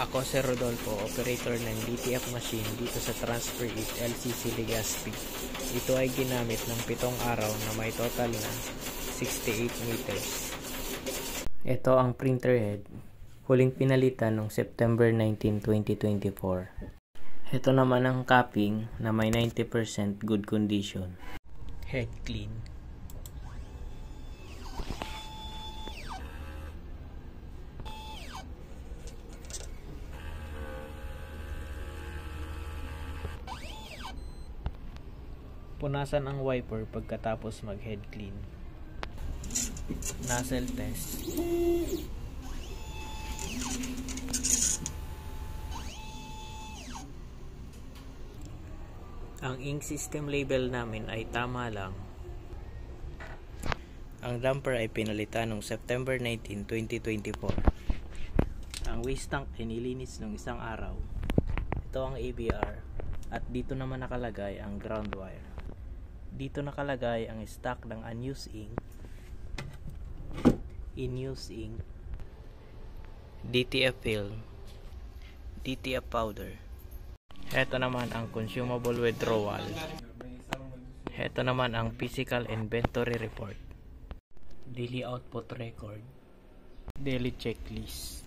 Ako si Rodolfo, operator ng DTF machine dito sa Transfer It LCC Legazpi. Ito ay ginamit ng 7 araw na may total na 68 meters. Ito ang printer head, huling pinalitan noong September 19, 2024. Ito naman ang capping na may 90% good condition. Head clean. Punasan ang wiper pagkatapos mag-head clean. Nozzle test. Ang ink system label namin ay tama lang. Ang damper ay pinalitan noong September 19, 2024. Ang waste tank ay nilinis noong 1 araw. Ito ang ABR at dito naman nakalagay ang ground wire. Dito nakalagay ang stock ng unused ink, in-use ink, DTF film, DTF powder. Ito naman ang consumable withdrawal. Ito naman ang physical inventory report, daily output record, daily checklist.